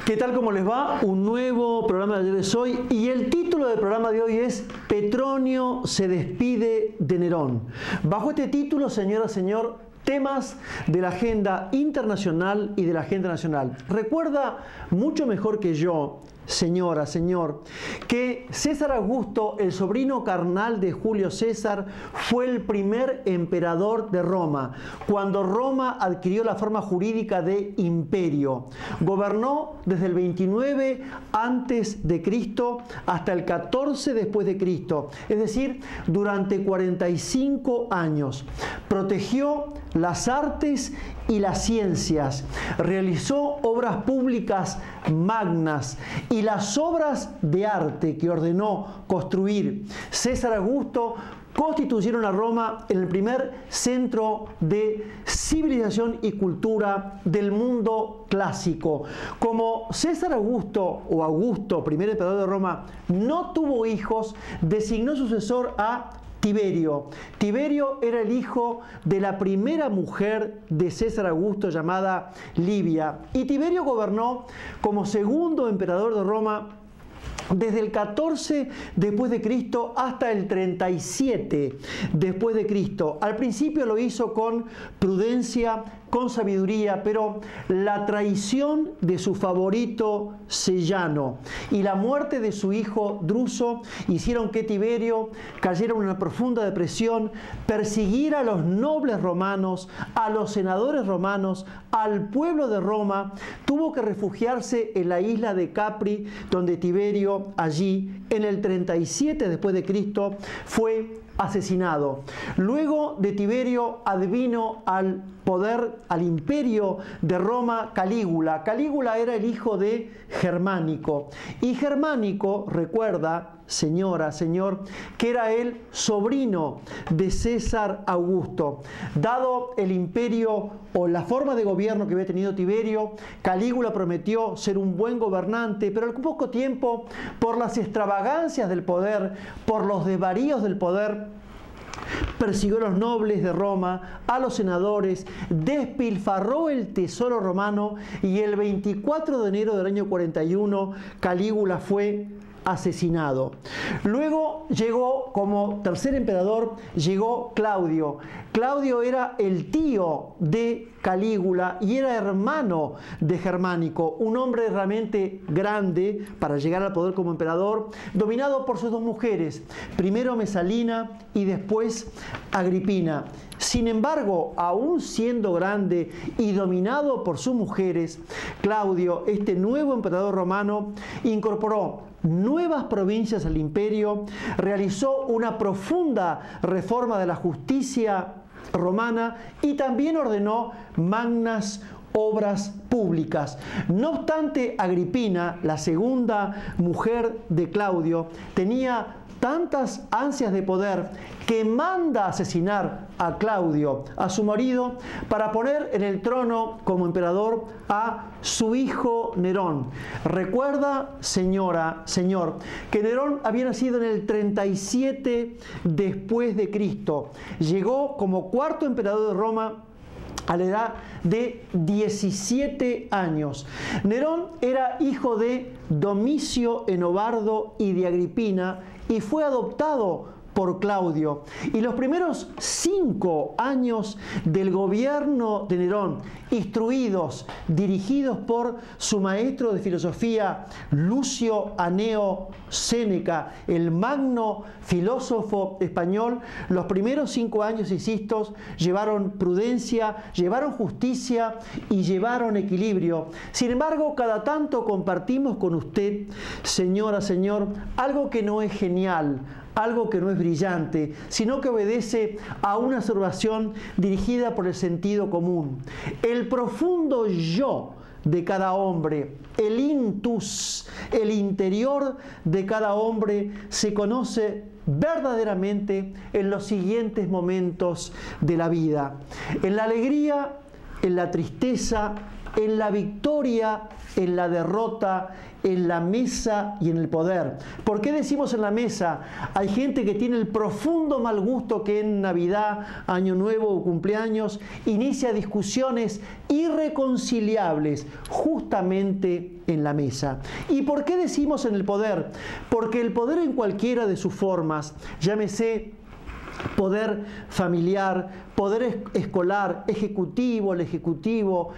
¿Qué tal? ¿Cómo les va? Un nuevo programa de Ayer es Hoy y el título del programa de hoy es Petronio se despide de Nerón. Bajo este título, señora, señor, temas de la agenda internacional y de la agenda nacional. Recuerda mucho mejor que yo, señora, señor, que César Augusto, el sobrino carnal de Julio César, fue el primer emperador de Roma, cuando Roma adquirió la forma jurídica de imperio. Gobernó desde el 29 antes de Cristo hasta el 14 después de Cristo, es decir, durante 45 años. Protegió las artes y las ciencias, realizó obras públicas magnas y las obras de arte que ordenó construir César Augusto constituyeron a Roma en el primer centro de civilización y cultura del mundo clásico. Como César Augusto, o Augusto, primer emperador de Roma, no tuvo hijos, designó sucesor a Tiberio. Tiberio era el hijo de la primera mujer de César Augusto llamada Livia. Y Tiberio gobernó como segundo emperador de Roma desde el 14 después de Cristo hasta el 37 después de Cristo. Al principio lo hizo con prudencia, con sabiduría, pero la traición de su favorito Sellano y la muerte de su hijo Druso hicieron que Tiberio cayera en una profunda depresión, persiguiera a los nobles romanos, a los senadores romanos, al pueblo de Roma. Tuvo que refugiarse en la isla de Capri, donde Tiberio allí en el 37 después de Cristo fue asesinado. Luego de Tiberio advino al poder, al imperio de Roma, Calígula. Calígula era el hijo de Germánico. Y Germánico, recuerda, señora, señor, que era el sobrino de César Augusto. Dado el imperio o la forma de gobierno que había tenido Tiberio, Calígula prometió ser un buen gobernante, pero al poco tiempo, por las extravagancias del poder, por los desvaríos del poder, persiguió a los nobles de Roma, a los senadores, despilfarró el tesoro romano y el 24 de enero del año 41 Calígula fue asesinado. Luego llegó, como tercer emperador, llegó Claudio. Claudio era el tío de Calígula y era hermano de Germánico, un hombre realmente grande para llegar al poder como emperador, dominado por sus dos mujeres, primero Mesalina y después Agripina. Sin embargo, aún siendo grande y dominado por sus mujeres, Claudio, este nuevo emperador romano, incorporó nuevas provincias al imperio, realizó una profunda reforma de la justicia romana y también ordenó magnas obras públicas. No obstante, Agripina, la segunda mujer de Claudio, tenía tantas ansias de poder que manda asesinar a Claudio, a su marido, para poner en el trono como emperador a su hijo Nerón. Recuerda, señora, señor, que Nerón había nacido en el 37 después de Cristo. Llegó como cuarto emperador de Roma a la edad de 17 años. Nerón era hijo de Domicio Enobarbo y de Agripina y fue adoptado por Claudio. Y los primeros 5 años del gobierno de Nerón, instruidos, dirigidos por su maestro de filosofía, Lucio Aneo Séneca, el magno filósofo español, los primeros 5 años, insisto, llevaron prudencia, llevaron justicia y llevaron equilibrio. Sin embargo, cada tanto compartimos con usted, señora, señor, algo que no es genial, algo que no es brillante, sino que obedece a una observación dirigida por el sentido común. El profundo yo de cada hombre, el intus, el interior de cada hombre, se conoce verdaderamente en los siguientes momentos de la vida: en la alegría, en la tristeza, en la victoria, en la derrota, en la mesa y en el poder. ¿Por qué decimos en la mesa? Hay gente que tiene el profundo mal gusto que en Navidad, Año Nuevo o cumpleaños inicia discusiones irreconciliables justamente en la mesa. ¿Y por qué decimos en el poder? Porque el poder en cualquiera de sus formas, llámese poder familiar, poder escolar, ejecutivo, legislativo,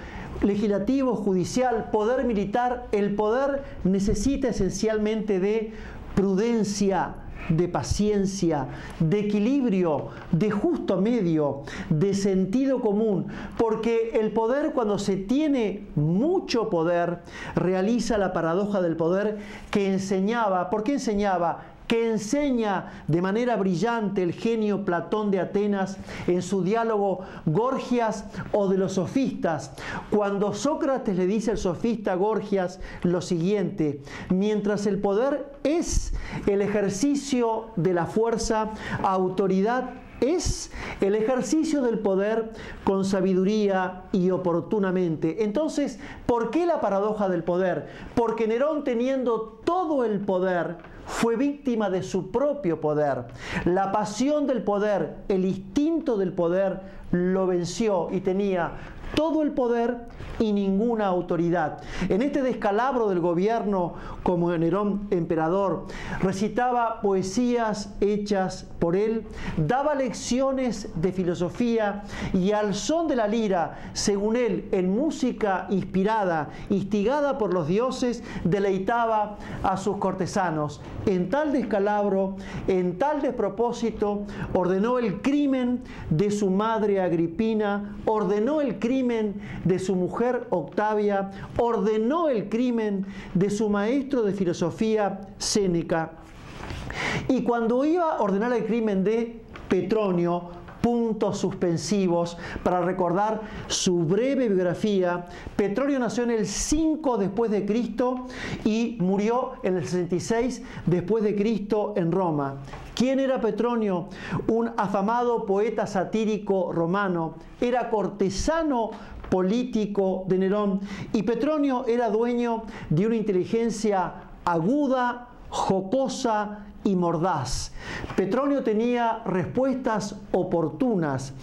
judicial, poder militar, el poder necesita esencialmente de prudencia, de paciencia, de equilibrio, de justo medio, de sentido común, porque el poder, cuando se tiene mucho poder, realiza la paradoja del poder que enseñaba. ¿Por qué enseñaba? Que enseña de manera brillante el genio Platón de Atenas en su diálogo Gorgias o de los sofistas, cuando Sócrates le dice al sofista Gorgias lo siguiente: mientras el poder es el ejercicio de la fuerza, autoridad es el ejercicio del poder con sabiduría y oportunamente. Entonces, ¿por qué la paradoja del poder? Porque Nerón, teniendo todo el poder, fue víctima de su propio poder. La pasión del poder, el instinto del poder, lo venció y tenía todo el poder y ninguna autoridad. En este descalabro del gobierno, como Nerón emperador, recitaba poesías hechas por él, daba lecciones de filosofía y al son de la lira, según él, en música inspirada, instigada por los dioses, deleitaba a sus cortesanos. En tal descalabro, en tal despropósito, ordenó el crimen de su madre Agripina, ordenó el crimen de su mujer Octavia, ordenó el crimen de su maestro de filosofía Séneca. Y cuando iba a ordenar el crimen de Petronio, puntos suspensivos para recordar su breve biografía. Petronio nació en el 5 después de Cristo y murió en el 66 después de Cristo en Roma. ¿Quién era Petronio? Un afamado poeta satírico romano. Era cortesano político de Nerón y Petronio era dueño de una inteligencia aguda, jocosa y mordaz. Petronio tenía respuestas oportunas.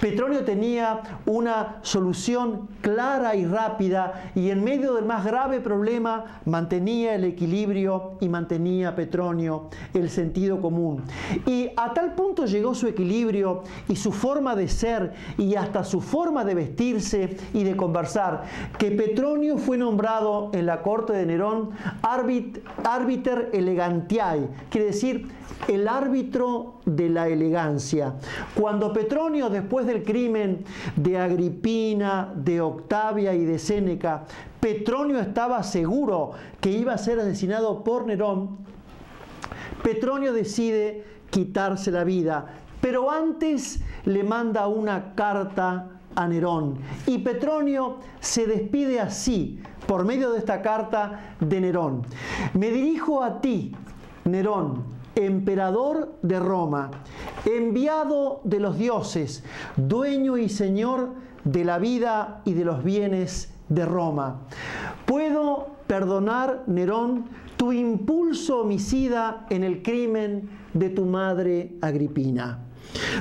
Petronio tenía una solución clara y rápida y en medio del más grave problema mantenía el equilibrio y mantenía Petronio el sentido común. Y a tal punto llegó su equilibrio y su forma de ser y hasta su forma de vestirse y de conversar, que Petronio fue nombrado en la corte de Nerón arbiter elegantiae, quiere decir el árbitro de la elegancia. Cuando Petronio, después del crimen de Agripina, de Octavia y de Séneca, Petronio estaba seguro que iba a ser asesinado por Nerón, Petronio decide quitarse la vida, pero antes le manda una carta a Nerón y Petronio se despide así, por medio de esta carta de Nerón: me dirijo a ti, Nerón, emperador de Roma, enviado de los dioses, dueño y señor de la vida y de los bienes de Roma. Puedo perdonar, Nerón, tu impulso homicida en el crimen de tu madre Agripina.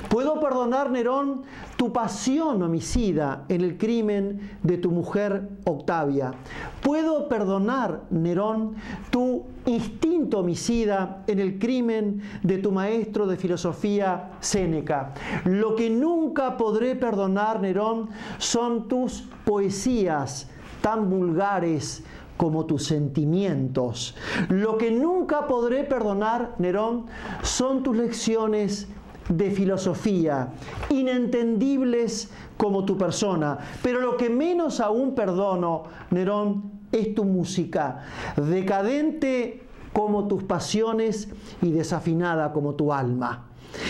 Puedo perdonar, Nerón, tu pasión homicida en el crimen de tu mujer Octavia. Puedo perdonar, Nerón, tu instinto homicida en el crimen de tu maestro de filosofía Séneca. Lo que nunca podré perdonar, Nerón, son tus poesías tan vulgares como tus sentimientos. Lo que nunca podré perdonar, Nerón, son tus lecciones de filosofía, inentendibles como tu persona. Pero lo que menos aún perdono, Nerón, es tu música, decadente como tus pasiones y desafinada como tu alma.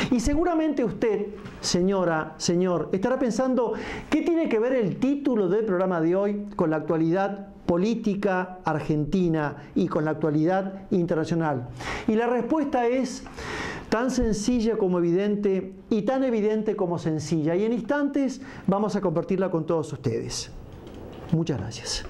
Y seguramente usted, señora, señor, estará pensando, ¿qué tiene que ver el título del programa de hoy con la actualidad política argentina y con la actualidad internacional? Y la respuesta es tan sencilla como evidente y tan evidente como sencilla. Y en instantes vamos a compartirla con todos ustedes. Muchas gracias.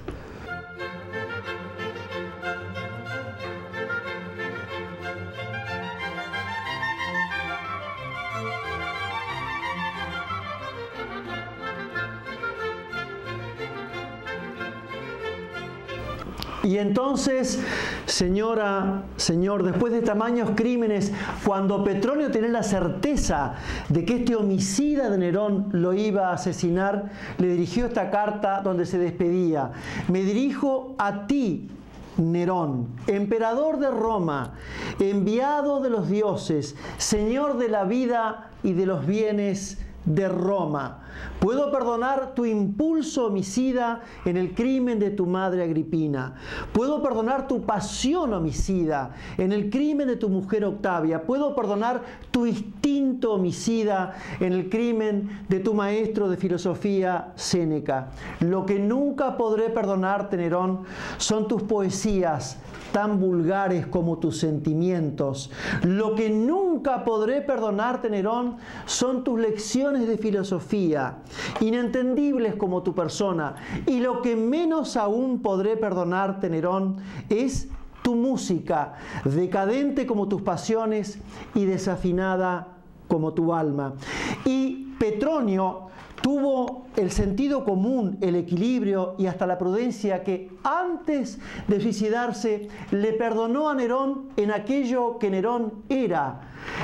Y entonces, señora, señor, después de tamaños crímenes, cuando Petronio tenía la certeza de que este homicida de Nerón lo iba a asesinar, le dirigió esta carta donde se despedía: me dirijo a ti, Nerón, emperador de Roma, enviado de los dioses, señor de la vida y de los bienes de Roma. Puedo perdonar tu impulso homicida en el crimen de tu madre Agripina. Puedo perdonar tu pasión homicida en el crimen de tu mujer Octavia. Puedo perdonar tu instinto homicida en el crimen de tu maestro de filosofía Séneca. Lo que nunca podré perdonarte, Nerón, son tus poesías tan vulgares como tus sentimientos. Lo que nunca podré perdonarte, Nerón, son tus lecciones de filosofía, inentendibles como tu persona. Y lo que menos aún podré perdonarte, Nerón, es tu música, decadente como tus pasiones y desafinada como tu alma. Y Petronio tuvo el sentido común, el equilibrio y hasta la prudencia que antes de suicidarse le perdonó a Nerón en aquello que Nerón era.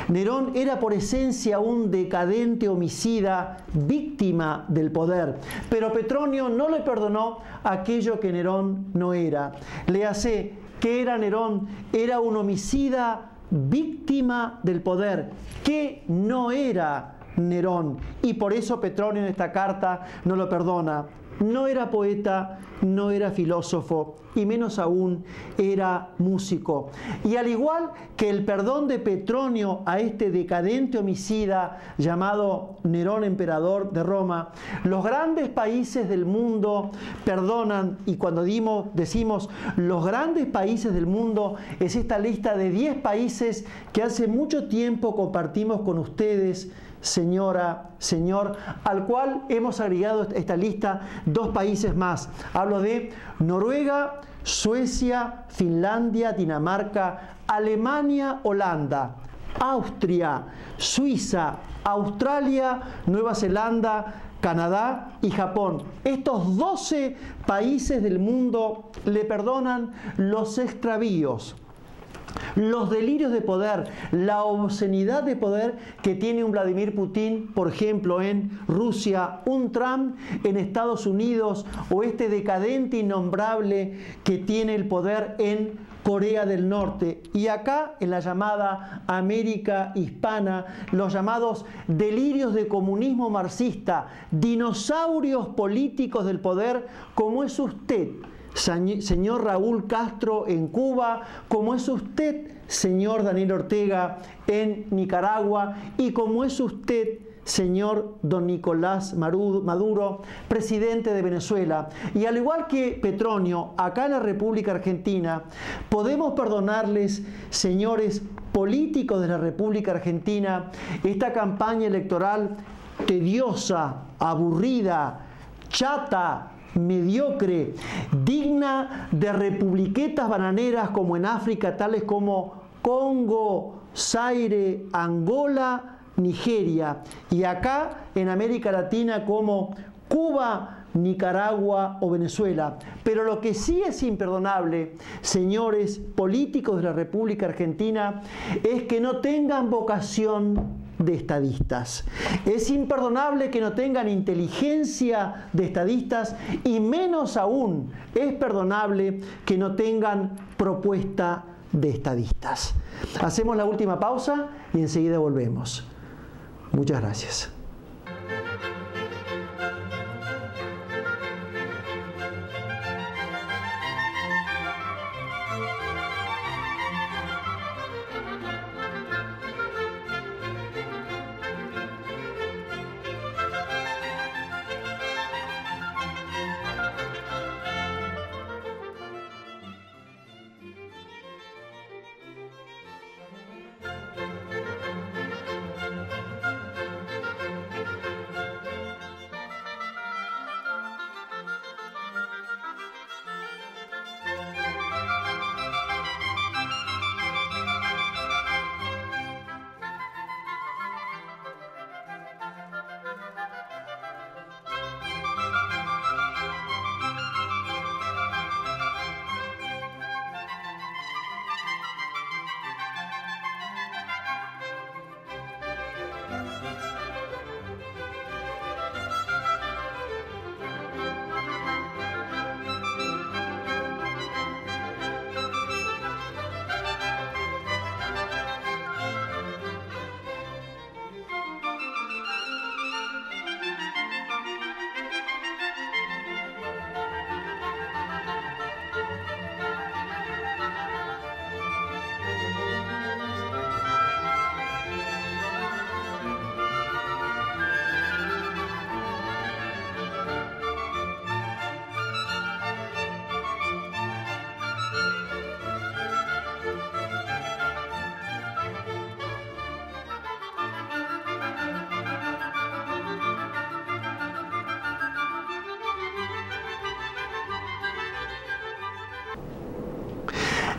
Nerón era por esencia un decadente homicida, víctima del poder, pero Petronio no le perdonó aquello que Nerón no era. Léase, ¿qué era Nerón? Era un homicida víctima del poder, que no era Nerón, y por eso Petronio en esta carta no lo perdona. No era poeta, no era filósofo, y menos aún era músico. Y al igual que el perdón de Petronio a este decadente homicida llamado Nerón, emperador de Roma, los grandes países del mundo perdonan, y cuando decimos los grandes países del mundo, es esta lista de 10 países que hace mucho tiempo compartimos con ustedes, señora, señor, al cual hemos agregado a esta lista 2 países más. Hablo de Noruega, Suecia, Finlandia, Dinamarca, Alemania, Holanda, Austria, Suiza, Australia, Nueva Zelanda, Canadá y Japón. Estos 12 países del mundo le perdonan los extravíos, los delirios de poder, la obscenidad de poder que tiene un Vladimir Putin, por ejemplo, en Rusia, un Trump en Estados Unidos, o este decadente innombrable que tiene el poder en Corea del Norte. Y acá, en la llamada América hispana, los llamados delirios de comunismo marxista, dinosaurios políticos del poder, como es usted, señor Raúl Castro en Cuba, como es usted, señor Daniel Ortega en Nicaragua, y como es usted, señor don Nicolás Maduro, presidente de Venezuela. Y al igual que Petronio, acá en la República Argentina, podemos perdonarles, señores políticos de la República Argentina, esta campaña electoral tediosa, aburrida, chata, mediocre, digna de republiquetas bananeras como en África, tales como Congo, Zaire, Angola, Nigeria, y acá en América Latina como Cuba, Nicaragua o Venezuela. Pero lo que sí es imperdonable, señores políticos de la República Argentina, es que no tengan vocación de estadistas. Es imperdonable que no tengan inteligencia de estadistas, y menos aún es perdonable que no tengan propuesta de estadistas. Hacemos la última pausa y enseguida volvemos. Muchas gracias.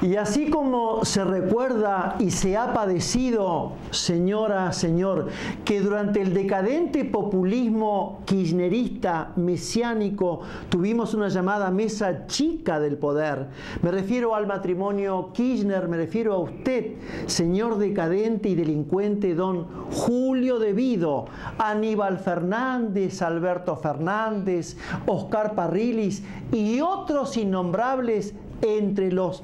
Y así como se recuerda y se ha padecido, señora, señor, que durante el decadente populismo kirchnerista, mesiánico, tuvimos una llamada mesa chica del poder. Me refiero al matrimonio Kirchner, me refiero a usted, señor decadente y delincuente don Julio De Vido, Aníbal Fernández, Alberto Fernández, Oscar Parrillis y otros innombrables entre los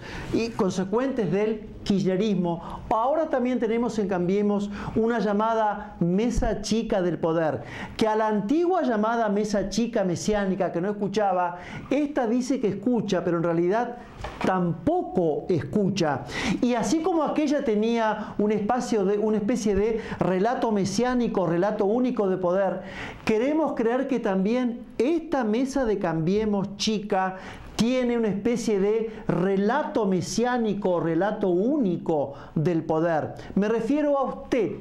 consecuentes del kirchnerismo. Ahora también tenemos en Cambiemos una llamada mesa chica del poder, que a la antigua llamada mesa chica mesiánica que no escuchaba, esta dice que escucha, pero en realidad tampoco escucha. Y así como aquella tenía una especie de relato mesiánico, relato único de poder, queremos creer que también esta mesa de Cambiemos chica tiene una especie de relato mesiánico, relato único del poder. Me refiero a usted,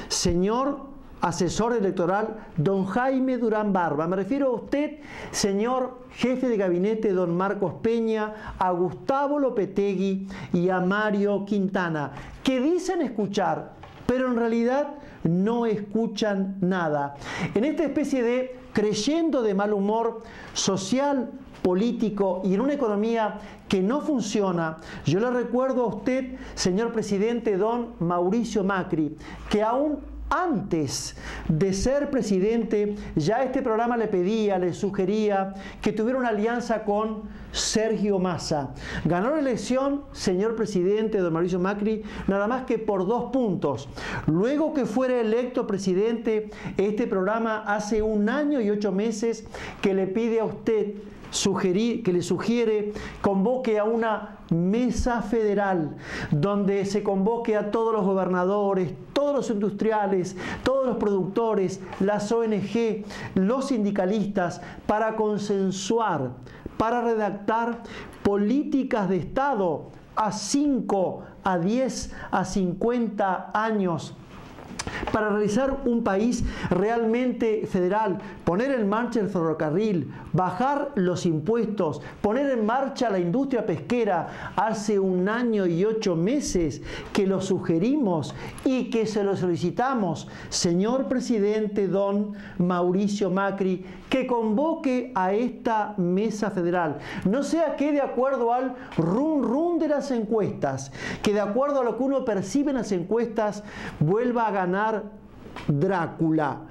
señor asesor electoral, don Jaime Durán Barba. Me refiero a usted, señor jefe de gabinete, don Marcos Peña, a Gustavo Lopetegui y a Mario Quintana, que dicen escuchar, pero en realidad no escuchan nada. En esta especie de creyendo de mal humor social, político y en una economía que no funciona, yo le recuerdo a usted, señor presidente, don Mauricio Macri, que aún antes de ser presidente, ya este programa le pedía, le sugería que tuviera una alianza con Sergio Massa. Ganó la elección, señor presidente, don Mauricio Macri, nada más que por 2 puntos. Luego que fuera electo presidente, este programa hace 1 año y 8 meses que le pide a usted que le sugiere convoque a una mesa federal donde se convoque a todos los gobernadores, todos los industriales, todos los productores, las ONG, los sindicalistas, para consensuar, para redactar políticas de Estado a 5, a 10, a 50 años, para realizar un país realmente federal, poner en marcha el ferrocarril, bajar los impuestos, poner en marcha la industria pesquera. Hace 1 año y 8 meses que lo sugerimos y que se lo solicitamos, señor presidente don Mauricio Macri, que convoque a esta mesa federal. No sea que de acuerdo al rum de las encuestas, que de acuerdo a lo que uno percibe en las encuestas, vuelva a ganar Drácula,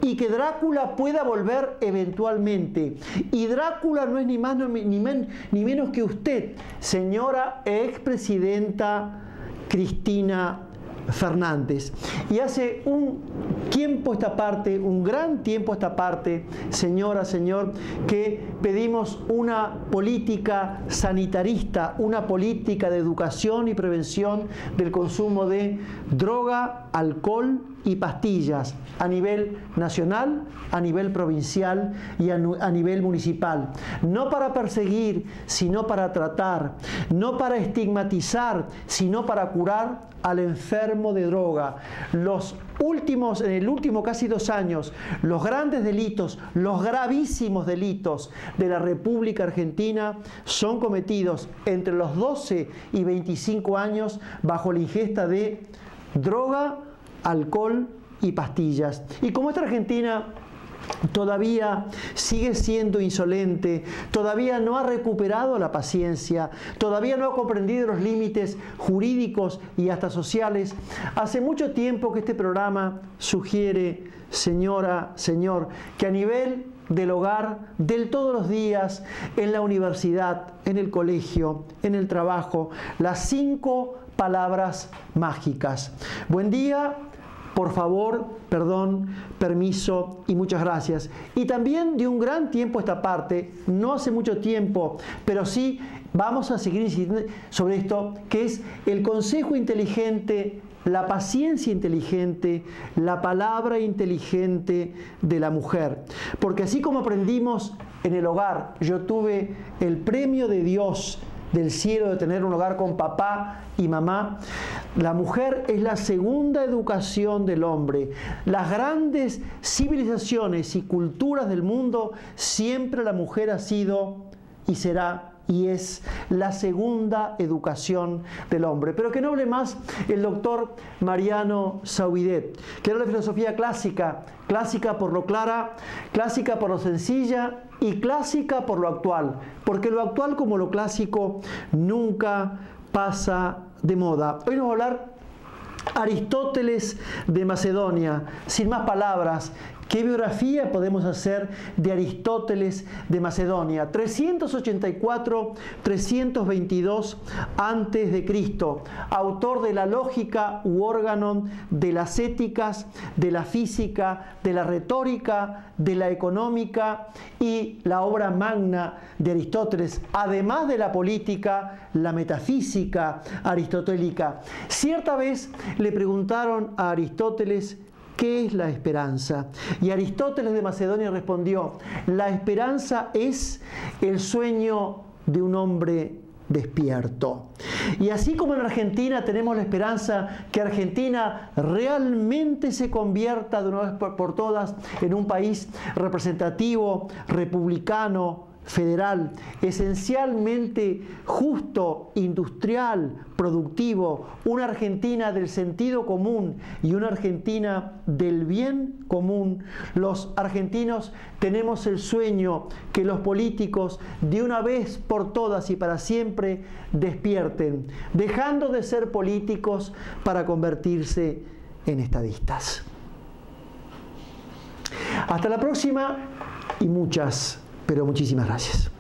y que Drácula pueda volver eventualmente. Y Drácula no es ni más ni menos que usted, señora expresidenta Cristina Fernández. Y hace un tiempo esta parte, un gran tiempo esta parte, señora, señor, que pedimos una política sanitarista, una política de educación y prevención del consumo de droga, alcohol y pastillas a nivel nacional, a nivel provincial y a nivel municipal. No para perseguir, sino para tratar. No para estigmatizar, sino para curar al enfermo de droga. En el último casi 2 años, los grandes delitos, los gravísimos delitos de la República Argentina son cometidos entre los 12 y 25 años bajo la ingesta de droga, alcohol y pastillas. Y como esta Argentina todavía sigue siendo insolente, todavía no ha recuperado la paciencia, todavía no ha comprendido los límites jurídicos y hasta sociales, hace mucho tiempo que este programa sugiere, señora, señor, que a nivel del hogar, del todos los días, en la universidad, en el colegio, en el trabajo, las 5 palabras mágicas. Buen día, por favor, perdón, permiso y muchas gracias. Y también de un gran tiempo esta parte, no hace mucho tiempo, pero sí vamos a seguir insistiendo sobre esto, que es el consejo inteligente, la paciencia inteligente, la palabra inteligente de la mujer. Porque así como aprendimos en el hogar, yo tuve el premio de Dios del cielo de tener un hogar con papá y mamá, la mujer es la segunda educación del hombre. Las grandes civilizaciones y culturas del mundo, siempre la mujer ha sido y será y es la segunda educación del hombre. Pero que no hable más el doctor Mariano Sauidet, que era la filosofía clásica, clásica por lo clara, clásica por lo sencilla y clásica por lo actual, porque lo actual como lo clásico nunca pasa de moda. Hoy nos va a hablar Aristóteles de Macedonia, sin más palabras, ¿Qué biografía podemos hacer de Aristóteles de Macedonia? 384-322 a.C., autor de la lógica u órganon, de las éticas, de la física, de la retórica, de la económica y la obra magna de Aristóteles, además de la política, la metafísica aristotélica. Cierta vez le preguntaron a Aristóteles: ¿qué es la esperanza? Y Aristóteles de Macedonia respondió: la esperanza es el sueño de un hombre despierto. Y así como en Argentina tenemos la esperanza que Argentina realmente se convierta de una vez por todas en un país representativo, republicano, federal, esencialmente justo, industrial, productivo, una Argentina del sentido común y una Argentina del bien común, los argentinos tenemos el sueño que los políticos de una vez por todas y para siempre despierten, dejando de ser políticos para convertirse en estadistas. Hasta la próxima y muchas, pero muchísimas gracias.